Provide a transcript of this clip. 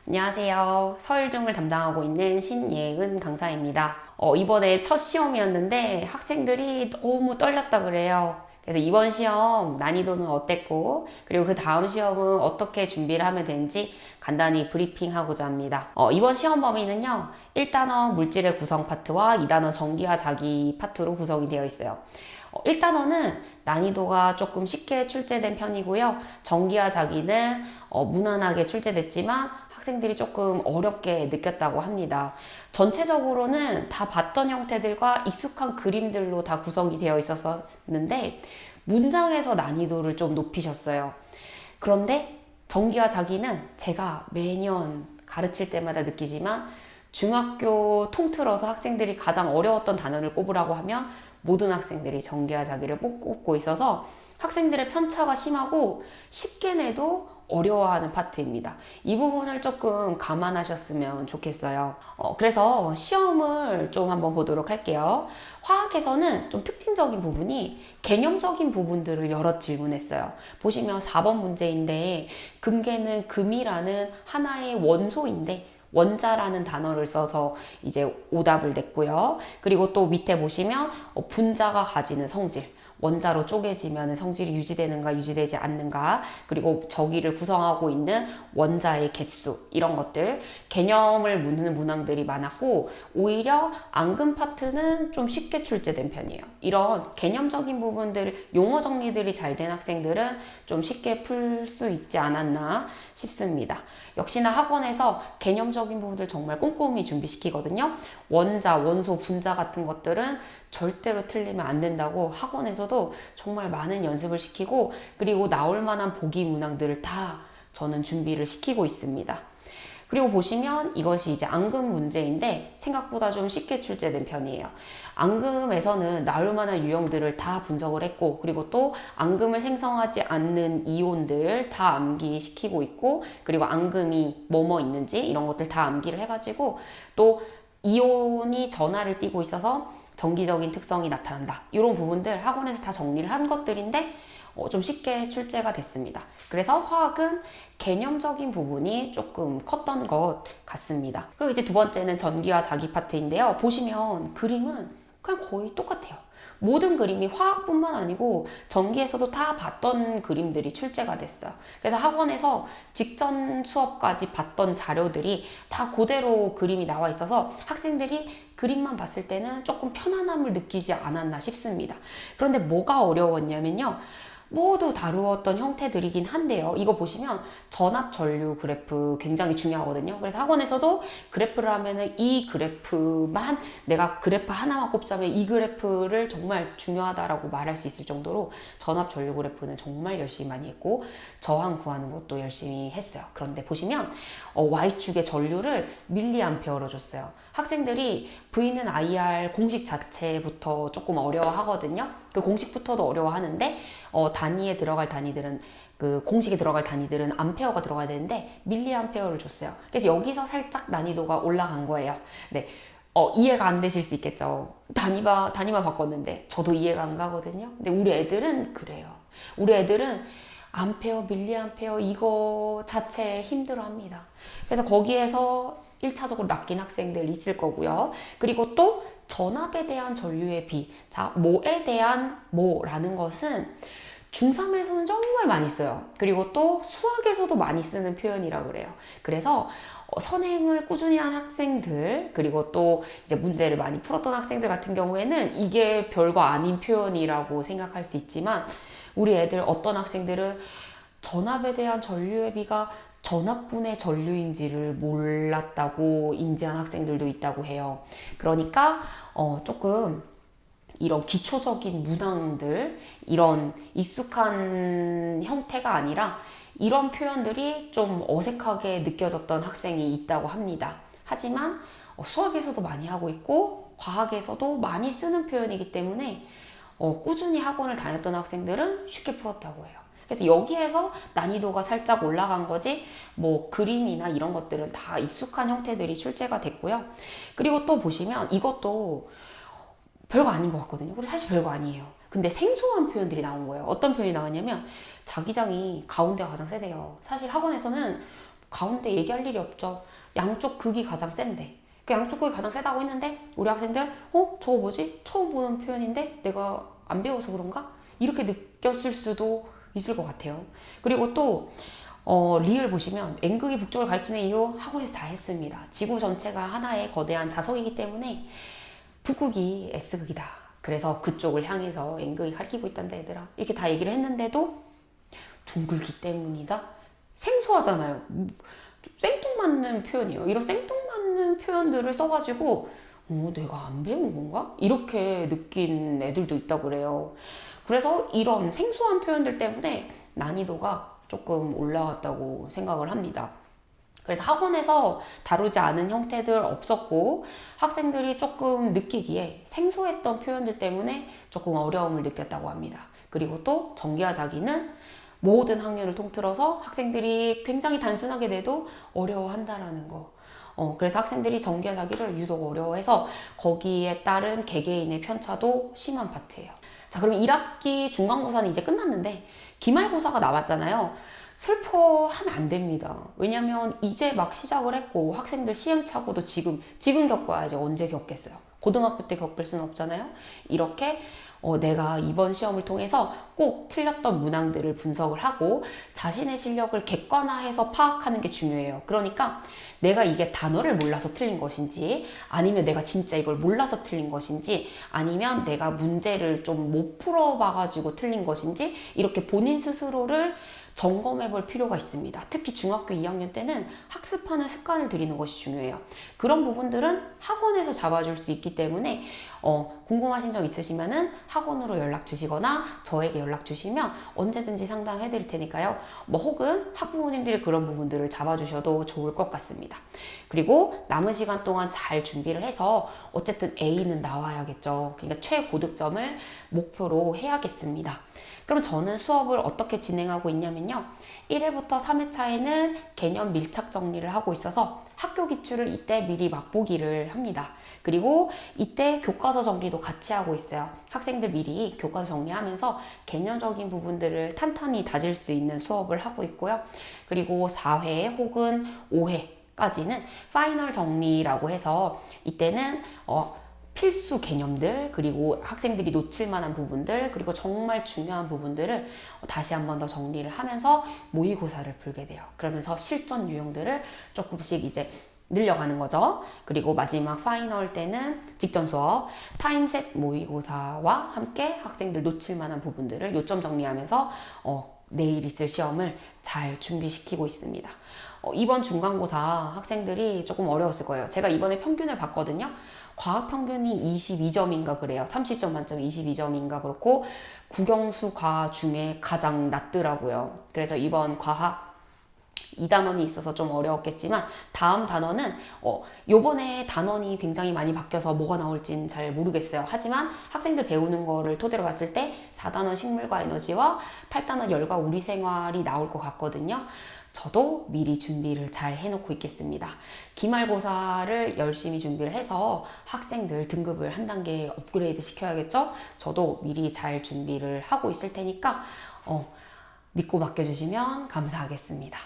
안녕하세요. 서울중을 담당하고 있는 신예은 강사입니다. 이번에 첫 시험이었는데 학생들이 너무 떨렸다 그래요. 그래서 이번 시험 난이도는 어땠고, 그리고 그 다음 시험은 어떻게 준비를 하면 되는지 간단히 브리핑하고자 합니다. 이번 시험 범위는요, 1단원 물질의 구성 파트와 2단원 전기와 자기 파트로 구성이 되어 있어요. 1단원은 난이도가 조금 쉽게 출제된 편이고요. 전기와 자기는 무난하게 출제됐지만 학생들이 조금 어렵게 느꼈다고 합니다. 전체적으로는 다 봤던 형태들과 익숙한 그림들로 다 구성이 되어 있었는데 문장에서 난이도를 좀 높이셨어요. 그런데 전기와 자기는 제가 매년 가르칠 때마다 느끼지만 중학교 통틀어서 학생들이 가장 어려웠던 단어를 꼽으라고 하면 모든 학생들이 전기와 자기를 꼽고 있어서 학생들의 편차가 심하고 쉽게 내도 어려워하는 파트입니다. 이 부분을 조금 감안하셨으면 좋겠어요. 그래서 시험을 좀 한번 보도록 할게요. 화학에서는 좀 특징적인 부분이 개념적인 부분들을 여러 질문했어요. 보시면 4번 문제인데 금괴는 금이라는 하나의 원소인데 원자라는 단어를 써서 이제 오답을 냈고요. 그리고 또 밑에 보시면 분자가 가지는 성질, 원자로 쪼개지면 성질이 유지되는가 유지되지 않는가, 그리고 저기를 구성하고 있는 원자의 개수, 이런 것들 개념을 묻는 문항들이 많았고 오히려 앙금 파트는 좀 쉽게 출제된 편이에요. 이런 개념적인 부분들, 용어 정리들이 잘 된 학생들은 좀 쉽게 풀 수 있지 않았나 싶습니다. 역시나 학원에서 개념적인 부분들 정말 꼼꼼히 준비시키거든요. 원자, 원소, 분자 같은 것들은 절대로 틀리면 안 된다고 학원에서도 정말 많은 연습을 시키고, 그리고 나올 만한 보기 문항들을 다 저는 준비를 시키고 있습니다. 그리고 보시면 이것이 이제 앙금 문제인데 생각보다 좀 쉽게 출제된 편이에요. 앙금에서는 나올 만한 유형들을 다 분석을 했고, 그리고 또 앙금을 생성하지 않는 이온들 다 암기시키고 있고, 그리고 앙금이 뭐뭐 있는지 이런 것들 다 암기를 해가지고, 또 이온이 전하를 띠고 있어서 정기적인 특성이 나타난다, 이런 부분들 학원에서 다 정리를 한 것들인데 좀 쉽게 출제가 됐습니다. 그래서 화학은 개념적인 부분이 조금 컸던 것 같습니다. 그리고 이제 두 번째는 전기와 자기 파트인데요. 보시면 그림은 그냥 거의 똑같아요. 모든 그림이 화학뿐만 아니고 전기에서도 다 봤던 그림들이 출제가 됐어요. 그래서 학원에서 직전 수업까지 봤던 자료들이 다 그대로 그림이 나와 있어서 학생들이 그림만 봤을 때는 조금 편안함을 느끼지 않았나 싶습니다. 그런데 뭐가 어려웠냐면요, 모두 다루었던 형태들이긴 한데요. 이거 보시면 전압 전류 그래프 굉장히 중요하거든요. 그래서 학원에서도 그래프를 하면은 이 그래프만, 내가 그래프 하나만 꼽자면 이 그래프를 정말 중요하다라고 말할 수 있을 정도로 전압 전류 그래프는 정말 열심히 많이 했고, 저항 구하는 것도 열심히 했어요. 그런데 보시면 Y축의 전류를 밀리암페어로 줬어요. 학생들이 V는 IR 공식 자체부터 조금 어려워하거든요. 그 공식부터도 어려워하는데 단위에 들어갈 단위들은, 그 공식에 들어갈 단위들은 암페어가 들어가야 되는데 밀리암페어를 줬어요. 그래서 여기서 살짝 난이도가 올라간 거예요. 네. 이해가 안 되실 수 있겠죠. 단위만 바꿨는데 저도 이해가 안 가거든요. 근데 우리 애들은 그래요. 우리 애들은 암페어, 밀리암페어 이거 자체에 힘들어합니다. 그래서 거기에서 1차적으로 낚인 학생들 있을 거고요. 그리고 또 전압에 대한 전류의 비. 자, 뭐에 대한 뭐라는 것은 중3에서는 정말 많이 써요. 그리고 또 수학에서도 많이 쓰는 표현이라 그래요. 그래서 선행을 꾸준히 한 학생들, 그리고 또 이제 문제를 많이 풀었던 학생들 같은 경우에는 이게 별거 아닌 표현이라고 생각할 수 있지만, 우리 애들 어떤 학생들은 전압에 대한 전류의 비가 전압분의 전류인지를 몰랐다고 인지한 학생들도 있다고 해요. 그러니까 조금 이런 기초적인 문항들, 이런 익숙한 형태가 아니라 이런 표현들이 좀 어색하게 느껴졌던 학생이 있다고 합니다. 하지만 수학에서도 많이 하고 있고 과학에서도 많이 쓰는 표현이기 때문에 꾸준히 학원을 다녔던 학생들은 쉽게 풀었다고 해요. 그래서 여기에서 난이도가 살짝 올라간 거지, 뭐 그림이나 이런 것들은 다 익숙한 형태들이 출제가 됐고요. 그리고 또 보시면 이것도 별거 아닌 것 같거든요. 그리고 사실 별거 아니에요. 근데 생소한 표현들이 나온 거예요. 어떤 표현이 나왔냐면 자기장이 가운데가 가장 세대요. 사실 학원에서는 가운데 얘기할 일이 없죠. 양쪽 극이 가장 센데. 그 양쪽 극이 가장 세다고 했는데 우리 학생들 저거 뭐지? 처음 보는 표현인데 내가 안 배워서 그런가? 이렇게 느꼈을 수도 있을 것 같아요. 그리고 또 리을 보시면 N극이 북쪽을 가리키는 이유 학원에서 다 했습니다. 지구 전체가 하나의 거대한 자석이기 때문에 북극이 S극이다. 그래서 그쪽을 향해서 N극이 가리키고 있단다 얘들아. 이렇게 다 얘기를 했는데도 둥글기 때문이다? 생소하잖아요. 생뚱맞는 표현이에요. 이런 생뚱맞는 표현들을 써가지고 내가 안 배운 건가? 이렇게 느낀 애들도 있다고 그래요. 그래서 이런 생소한 표현들 때문에 난이도가 조금 올라갔다고 생각을 합니다. 그래서 학원에서 다루지 않은 형태들 없었고 학생들이 조금 느끼기에 생소했던 표현들 때문에 조금 어려움을 느꼈다고 합니다. 그리고 또 정기화 자기는 모든 학년을 통틀어서 학생들이 굉장히 단순하게 내도 어려워한다라는 거. 그래서 학생들이 정기화 자기를 유독 어려워해서 거기에 따른 개개인의 편차도 심한 파트예요. 자, 그럼 1학기 중간고사는 이제 끝났는데 기말고사가 남았잖아요. 슬퍼하면 안 됩니다. 왜냐면 이제 막 시작을 했고 학생들 시행착오도 지금 겪어야지 언제 겪겠어요. 고등학교 때 겪을 수는 없잖아요. 이렇게 내가 이번 시험을 통해서 꼭 틀렸던 문항들을 분석을 하고 자신의 실력을 객관화해서 파악하는 게 중요해요. 그러니까 내가 이게 단어를 몰라서 틀린 것인지 아니면 내가 진짜 이걸 몰라서 틀린 것인지 아니면 내가 문제를 좀 못 풀어봐가지고 틀린 것인지 이렇게 본인 스스로를 점검해 볼 필요가 있습니다. 특히 중학교 2학년 때는 학습하는 습관을 들이는 것이 중요해요. 그런 부분들은 학원에서 잡아줄 수 있기 때문에 궁금하신 점 있으시면은 학원으로 연락 주시거나 저에게 연락 주시면 언제든지 상담해 드릴 테니까요. 혹은 학부모님들이 그런 부분들을 잡아주셔도 좋을 것 같습니다. 그리고 남은 시간 동안 잘 준비를 해서 어쨌든 A는 나와야겠죠. 그러니까 최고득점을 목표로 해야겠습니다. 그럼 저는 수업을 어떻게 진행하고 있냐면요. 1회부터 3회차에는 개념 밀착 정리를 하고 있어서 학교 기출을 이때 미리 맛보기를 합니다. 그리고 이때 교과서 정리도 같이 하고 있어요. 학생들 미리 교과서 정리하면서 개념적인 부분들을 탄탄히 다질 수 있는 수업을 하고 있고요. 그리고 4회 혹은 5회까지는 파이널 정리라고 해서 이때는 필수 개념들 그리고 학생들이 놓칠 만한 부분들 그리고 정말 중요한 부분들을 다시 한 번 더 정리를 하면서 모의고사를 풀게 돼요. 그러면서 실전 유형들을 조금씩 이제 늘려가는 거죠. 그리고 마지막 파이널 때는 직전 수업 타임셋 모의고사와 함께 학생들 놓칠 만한 부분들을 요점 정리하면서 내일 있을 시험을 잘 준비시키고 있습니다. 이번 중간고사 학생들이 조금 어려웠을 거예요. 제가 이번에 평균을 봤거든요. 과학 평균이 22점인가 그래요. 30점 만점에 22점인가 그렇고 국영수 과학 중에 가장 낮더라고요. 그래서 이번 과학 2단원이 있어서 좀 어려웠겠지만 다음 단원은 요번에 단원이 굉장히 많이 바뀌어서 뭐가 나올지는 잘 모르겠어요. 하지만 학생들 배우는 거를 토대로 봤을 때 4단원 식물과 에너지와 8단원 열과 우리 생활이 나올 것 같거든요. 저도 미리 준비를 잘 해놓고 있겠습니다. 기말고사를 열심히 준비를 해서 학생들 등급을 한 단계 업그레이드 시켜야겠죠? 저도 미리 잘 준비를 하고 있을 테니까 믿고 맡겨주시면 감사하겠습니다.